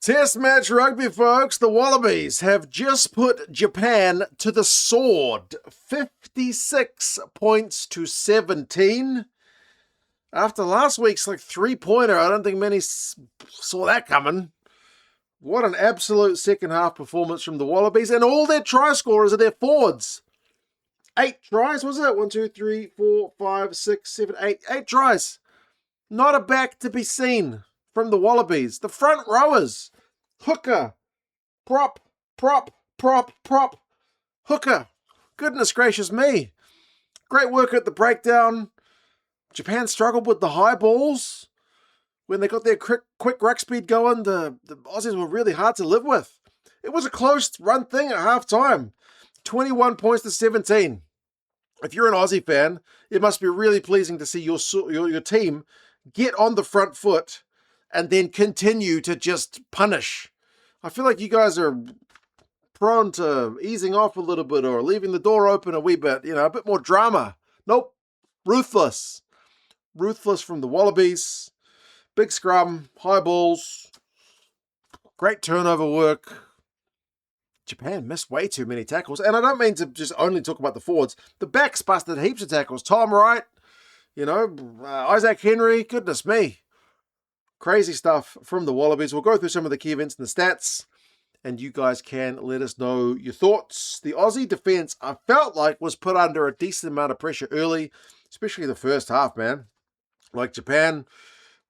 Test match rugby, folks. The Wallabies have just put Japan to the sword. 56 points to 17. After last week's three-pointer, I don't think many saw that coming. What an absolute second-half performance from the Wallabies. And all their try scorers are their forwards. 8 tries, was it? 1, 2, 3, 4, 5, 6, 7, 8. 8 tries. Not a back to be seen from the Wallabies. The front rowers. Hooker. Prop. Hooker. Goodness gracious me. Great work at the breakdown. Japan struggled with the high balls. When they got their quick ruck speed going, the Aussies were really hard to live with. It was a close run thing at half-time. 21 points to 17. If you're an Aussie fan, it must be really pleasing to see your team get on the front foot and then continue to just punish. I feel like you guys are prone to easing off a little bit or leaving the door open a wee bit, a bit more drama. Nope. Ruthless. Ruthless from the Wallabies. Big scrum, high balls, great turnover work. Japan missed way too many tackles. And I don't mean to just only talk about the forwards. The backs busted heaps of tackles. Tom Wright, Isaac Henry, goodness me. Crazy stuff from the Wallabies. We'll go through some of the key events and the stats, and you guys can let us know your thoughts. The Aussie defense, I felt like, was put under a decent amount of pressure early, especially the first half, man. Japan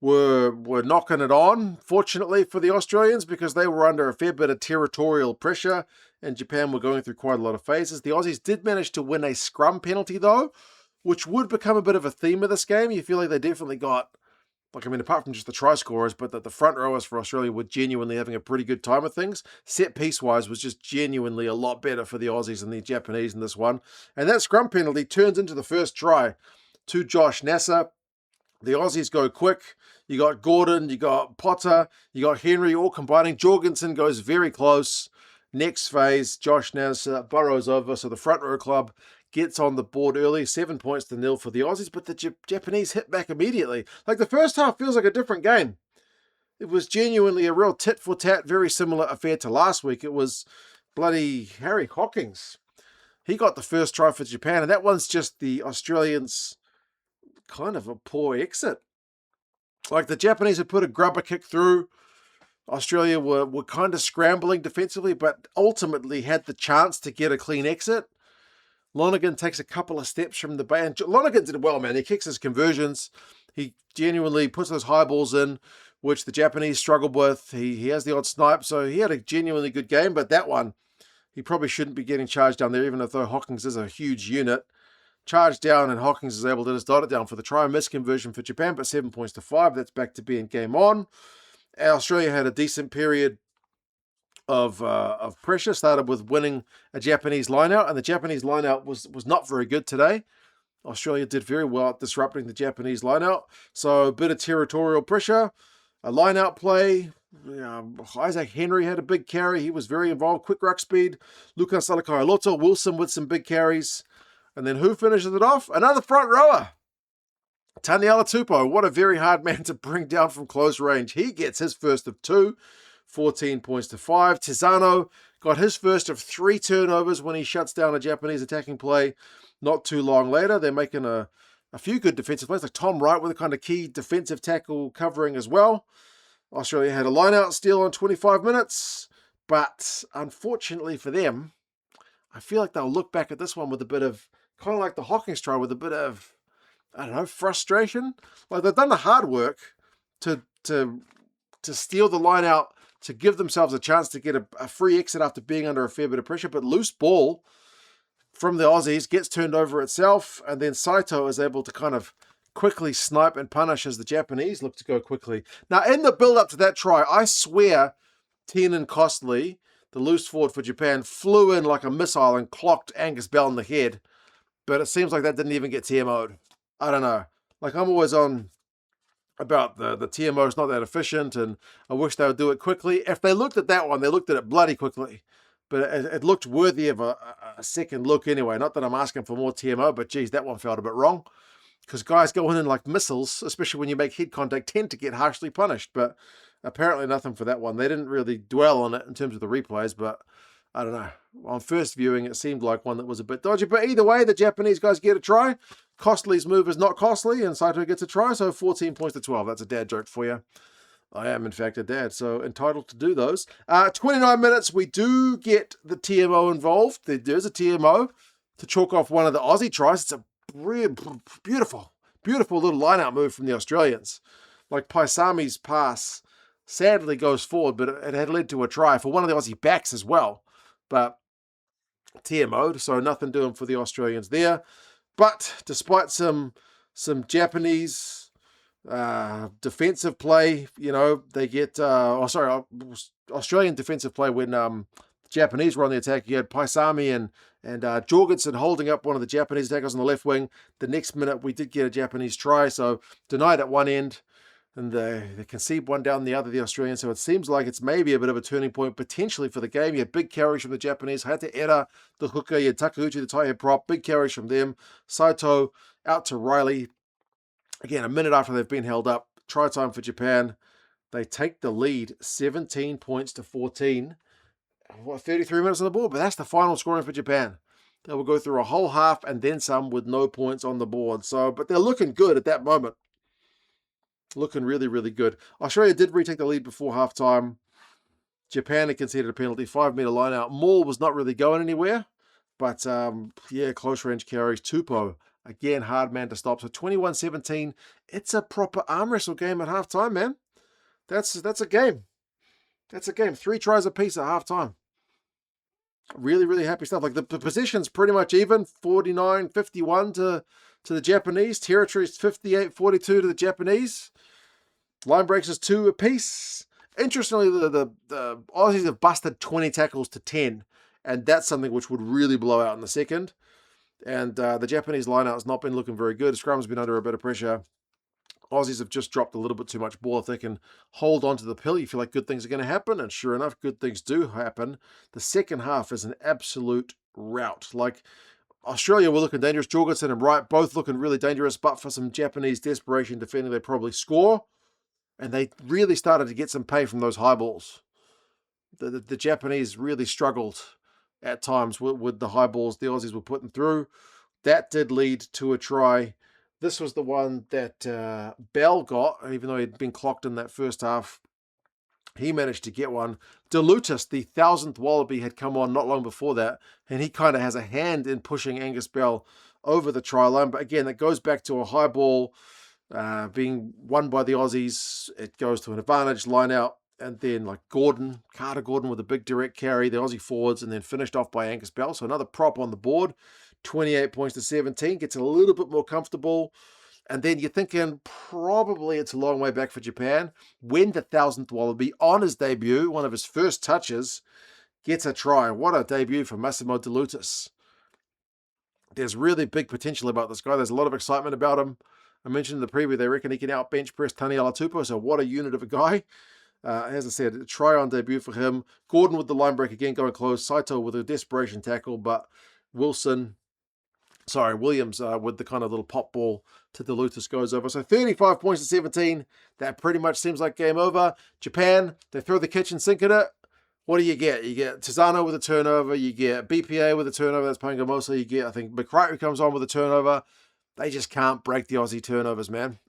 were knocking it on, fortunately for the Australians, because they were under a fair bit of territorial pressure, and Japan were going through quite a lot of phases. The Aussies did manage to win a scrum penalty, though, which would become a bit of a theme of this game. You feel like they definitely got, apart from just the try scorers, but that the front rowers for Australia were genuinely having a pretty good time of things. Set piece-wise was just genuinely a lot better for the Aussies than the Japanese in this one. And that scrum penalty turns into the first try to Josh Nasser. The Aussies go quick. You got Gordon, you got Potter, you got Henry all combining. Jorgensen goes very close. Next phase, Josh Nasser burrows over, so the front row club gets on the board early. 7 points to 0 for the Aussies, but the Japanese hit back immediately. The first half feels like a different game. It was genuinely a real tit-for-tat, very similar affair to last week. It was bloody Harry Hawkins. He got the first try for Japan, and that one's just the Australians' kind of a poor exit. The Japanese had put a grubber kick through. Australia were kind of scrambling defensively, but ultimately had the chance to get a clean exit. Lonergan takes a couple of steps from the bay, and Lonergan did well, man. He kicks his conversions. He genuinely puts those high balls in, which the Japanese struggled with. He has the odd snipe, so he had a genuinely good game, but that one, he probably shouldn't be getting charged down there, even though Hawkins is a huge unit. Charged down, and Hawkins is able to just dot it down for the try. Miss conversion for Japan, but 7 points to 5. That's back to being game on. Australia had a decent period of pressure. Started with winning a Japanese lineout, and the Japanese lineout was not very good today. Australia did very well at disrupting the Japanese lineout. So a bit of territorial pressure, a lineout play. Isaac Henry had a big carry. He was very involved. Quick ruck speed. Lucas Salakaia-Loto, Wilson with some big carries. And then who finishes it off? Another front rower. Taniela Tupou, what a very hard man to bring down from close range. He gets his first of 2, 14 points to 5. Tizano got his first of 3 turnovers when he shuts down a Japanese attacking play not too long later. They're making a few good defensive plays, like Tom Wright with a kind of key defensive tackle covering as well. Australia had a line-out steal on 25 minutes, but unfortunately for them, I feel like they'll look back at this one with a bit of, kind of like the Hawkins try, with a bit of, frustration. They've done the hard work to steal the line out, to give themselves a chance to get a free exit after being under a fair bit of pressure. But loose ball from the Aussies gets turned over itself, and then Saito is able to kind of quickly snipe and punish as the Japanese look to go quickly. Now, in the build-up to that try, I swear Tiernan Costley, the loose forward for Japan, flew in like a missile and clocked Angus Bell in the head. But it seems like that didn't even get TMO'd. I don't know. I'm always on about the TMO is not that efficient, and I wish they would do it quickly. If they looked at that one, they looked at it bloody quickly. But it looked worthy of a second look anyway. Not that I'm asking for more TMO, but geez, that one felt a bit wrong. Because guys going in like missiles, especially when you make head contact, tend to get harshly punished. But Apparently nothing for that one. They didn't really dwell on it in terms of the replays, but I don't know. On first viewing, it seemed like one that was a bit dodgy. But either way, the Japanese guys get a try. Costly's move is not costly, and Saito gets a try, so 14 points to 12. That's a dad joke for you. I am, in fact, a dad, so entitled to do those. 29 minutes, we do get the TMO involved. There's a TMO to chalk off one of the Aussie tries. It's a beautiful, beautiful little line-out move from the Australians. Like Paisami's pass sadly goes forward, but it had led to a try for one of the Aussie backs as well. But TMO'd, so nothing doing for the Australians there. But despite some Japanese defensive play, they get Australian defensive play when the Japanese were on the attack. You had Paisami and Jorgensen holding up one of the Japanese attackers on the left wing. The next minute we did get a Japanese try, so denied at one end, and they concede one down the other, the Australians. So it seems like it's maybe a bit of a turning point potentially for the game. You had big carries from the Japanese. Hate Era, the hooker. You had Takauchi, the tight head prop. Big carries from them. Saito out to Riley. Again, a minute after they've been held up. Try time for Japan. They take the lead 17 points to 14. 33 minutes on the board, but that's the final scoring for Japan. They will go through a whole half and then some with no points on the board. But they're looking good at that moment. Looking really, really good. Australia did retake the lead before halftime. Japan had conceded a penalty, 5-meter line out. Maul was not really going anywhere. But, close range carries. Tupou, again, hard man to stop. So 21-17. It's a proper arm wrestle game at halftime, man. That's a game. That's a game. 3 tries apiece at halftime. Really, really happy stuff. Like the position's pretty much even. 49-51 to the Japanese. Territory's 58-42 to the Japanese. Line breaks is 2 apiece. Interestingly, the Aussies have busted 20 tackles to 10. And that's something which would really blow out in the second. And the Japanese line-out has not been looking very good. Scrum's been under a bit of pressure. Aussies have just dropped a little bit too much ball. If they can hold on to the pill, you feel like good things are going to happen. And sure enough, good things do happen. The second half is an absolute rout. Like, Australia were looking dangerous. Jorgensen and Wright both looking really dangerous. But for some Japanese desperation defending, they probably score. And they really started to get some pay from those high balls. The Japanese really struggled at times with the high balls the Aussies were putting through. That did lead to a try. This was the one that Bell got, even though he'd been clocked in that first half. He managed to get one. DeLutis, the 1000th Wallaby, had come on not long before that, and he kind of has a hand in pushing Angus Bell over the try line. But again, it goes back to a high ball being won by the Aussies. It goes to an advantage line out. And then like Carter Gordon with a big direct carry, the Aussie forwards, and then finished off by Angus Bell. So another prop on the board, 28 points to 17, gets a little bit more comfortable. And then you're thinking probably it's a long way back for Japan when the 1000th Wallaby on his debut, one of his first touches, gets a try. What a debut for Massimo DeLutis. There's really big potential about this guy. There's a lot of excitement about him. I mentioned in the preview, they reckon he can out bench press Taniela Tupou, so what a unit of a guy. As I said, a try on debut for him. Gordon with the line break again going close. Saito with a desperation tackle, but Williams with the kind of little pop ball to DeLutis goes over. So 35 points to 17. That pretty much seems like game over. Japan, they throw the kitchen sink at it. What do you get? You get Tizano with a turnover. You get BPA with a turnover. That's Pangamosa. You get, I think, McCright who comes on with a turnover. They just can't break the Aussie turnovers, man.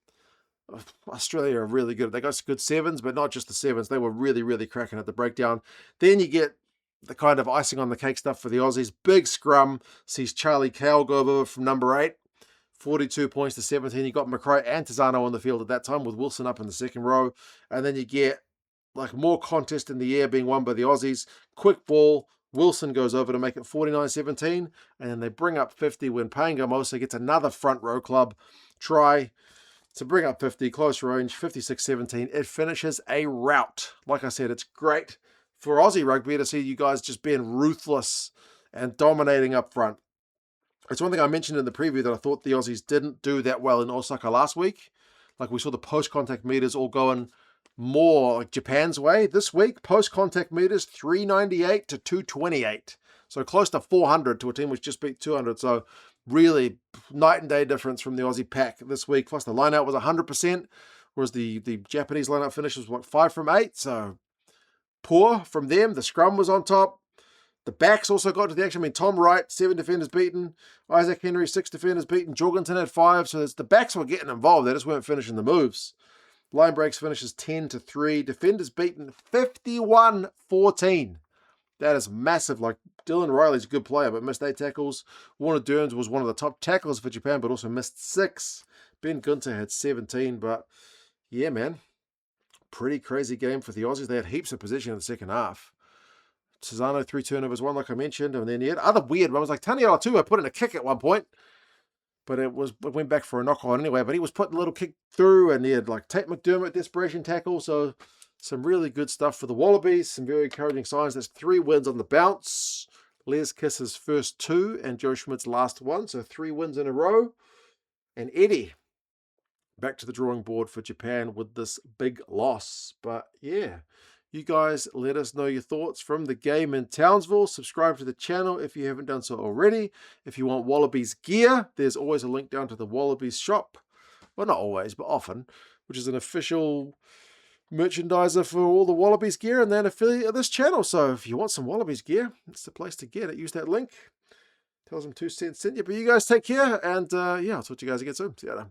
Australia are really good. They got good sevens, but not just the sevens. They were really, really cracking at the breakdown. Then you get the kind of icing on the cake stuff for the Aussies. Big scrum sees Charlie Cale go over from number 8. 42 points to 17. You got McRae and Tizano on the field at that time with Wilson up in the second row. And then you get like more contest in the air being won by the Aussies. Quick ball. Wilson goes over to make it 49-17. And then they bring up 50 when Pangamosa gets another front row club try to bring up 50, close range, 56-17. It finishes a rout. Like I said, it's great for Aussie rugby to see you guys just being ruthless and dominating up front. It's one thing I mentioned in the preview that I thought the Aussies didn't do that well in Osaka last week. Like we saw the post-contact meters all going more like Japan's way. This week, post-contact meters 398 to 228. So close to 400 to a team which just beat 200. So really night and day difference from the Aussie pack this week. Plus the line out was 100%. whereas the Japanese lineup finish was, what, 5 from 8, so poor from them. The scrum was on top. The backs also got to the action. I mean, Tom Wright, 7 defenders beaten. Isaac Henry, 6 defenders beaten. Jorgensen had 5, so the backs were getting involved. They just weren't finishing the moves. Line breaks finishes 10-3. Defenders beaten 51-14. That is massive. Like, Dylan Riley's a good player, but missed 8 tackles. Warner Durns was one of the top tacklers for Japan, but also missed 6. Ben Gunter had 17, but yeah, man. Pretty crazy game for the Aussies. They had heaps of possession in the second half. Cesano, 3 turnovers, 1, like I mentioned, and then he had other weird ones, like Taniela too. I put in a kick at one point, but it went back for a knock on anyway. But he was putting a little kick through, and he had like Tate McDermott desperation tackle. So some really good stuff for the Wallabies. Some very encouraging signs. There's 3 wins on the bounce. Les Kiss's first 2 and Joe Schmidt's last 1. So 3 wins in a row. And Eddie back to the drawing board for Japan with this big loss. But yeah, you guys let us know your thoughts from the game in Townsville. Subscribe to the channel if you haven't done so already. If you want Wallabies gear, there's always a link down to the Wallabies shop. Well, not always, but often, which is an official merchandiser for all the Wallabies gear and then affiliate of this channel. So if you want some Wallabies gear, it's the place to get it. Use that link. Tell them 2 cents sent you. But you guys take care, and yeah, I'll talk to you guys again soon. See you later.